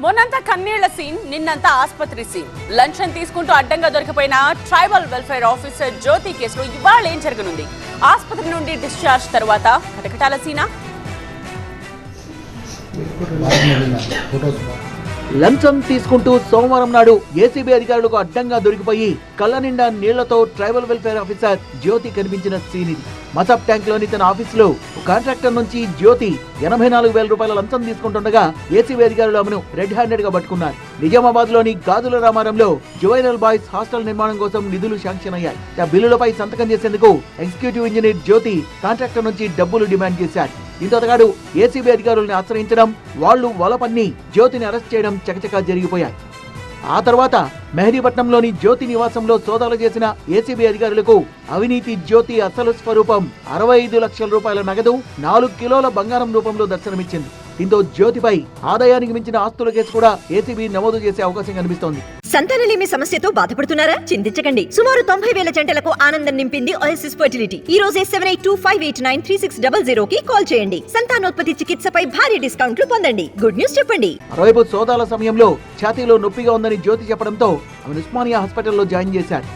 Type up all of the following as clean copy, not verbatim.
మొన్నంతా కన్నీళ్ల scene, నిన్నంతా ఆసుపత్రి scene. లంచం తీసుకుంటూ అడ్డంగా దొరికిపోయిన ట్రైబల్ వెల్ఫేర్ ఆఫీసర్ జ్యోతి కేసులో ఇవాళ ఏం జరగనుంది? ఆసుపత్రి నుండి డిశ్చార్జ్ తర్వాత కటకటాల సీనా? లంచం తీసుకుంటూ సోమవారం నాడు ఏసీబీ అధికారులకు అడ్డంగా దొరికిపోయి కళ్ళ నిండా నీళ్లతో ట్రైబల్ వెల్ఫేర్ ఆఫీసర్ జ్యోతి కనిపించిన సీన్ ఇది. మసబ్ ట్యాంక్ లోని తన ఆఫీసులో కాంట్రాక్టర్ నుంచి జ్యోతి 84,000 రూపాయల లంచం తీసుకుంటుండగా ఏసీబీ అధికారులు ఆమెను రెడ్ హ్యాండెడ్ గా పట్టుకున్నారు. నిజామాబాద్ లోని గాజుల రామారంలో జువైనల్ బాయ్స్ హాస్టల్ నిర్మాణం కోసం నిధులు శాంక్షన్ అయ్యాయి. ఆ బిల్లులపై సంతకం చేసేందుకు ఎగ్జిక్యూటివ్ ఇంజనీర్ జ్యోతి కాంట్రాక్టర్ నుంచి డబ్బులు డిమాండ్ చేశారు. దీంతో అతగాడు ఏసీబీ అధికారులను ఆశ్రయించడం, వాళ్లు వలపన్ని జ్యోతిని అరెస్ట్ చేయడం చకచకా జరిగిపోయాయి. ఆ తర్వాత మెహదీపట్నంలోని జ్యోతి నివాసంలో సోదాలు చేసిన ఏసీబీ అధికారులకు అవినీతి జ్యోతి అసలు స్వరూపం 65 లక్షల రూపాయల నగదు, 4 కిలోల బంగారం రూపంలో దర్శనమిచ్చింది. దీంతో జ్యోతిపై ఆదాయానికి మించిన ఆస్తుల కేసు కూడా ఏసీబీ నమోదు చేసే అవకాశం కనిపిస్తోంది. సంతానలేమి సమస్యతో బాధపడుతున్నారా? చింతించకండి. సుమారు 90,000 జంటలకు ఆనందం నింపింది ఓఎస్ఎస్ ఫర్టిలిటీ. ఈ రోజే 7825893600 కి కాల్ చేయండి. సంతానోత్పత్తి చికిత్సపై భారీ డిస్కౌంట్లు పొందండి. గుడ్ న్యూస్ చెప్పండి. మరోవైపు సోదాల సమయంలో ఛాతీలో నొప్పిగా ఉందని జ్యోతి చెప్పడంతో ఆమెను ఉస్మానియా హాస్పిటల్లో జాయిన్ చేశారు.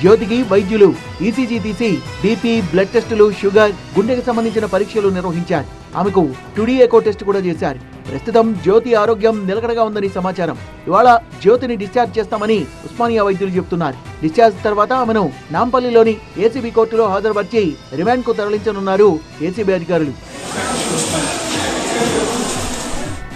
జ్యోతికి వైద్యులు ఈసీజీ తీసి బీపీ, బ్లడ్ టెస్టులు, షుగర్, గుండెకి సంబంధించిన పరీక్షలు నిర్వహించారు. ఆమెకు టుడీ ఎకో టెస్ట్ కూడా చేశారు. ప్రస్తుతం జ్యోతి ఆరోగ్యం నిలకడగా ఉందని సమాచారం. ఇవాళ జ్యోతిని డిశ్చార్జ్ చేస్తామని ఉస్మానియా వైద్యులు చెబుతున్నారు. డిశ్చార్జ్ తర్వాత ఆమెను నాంపల్లిలోని ఏసీబీ కోర్టులో హాజరుపరిచి రిమాండ్ కు తరలించనున్నారు ఏసీబీ అధికారులు.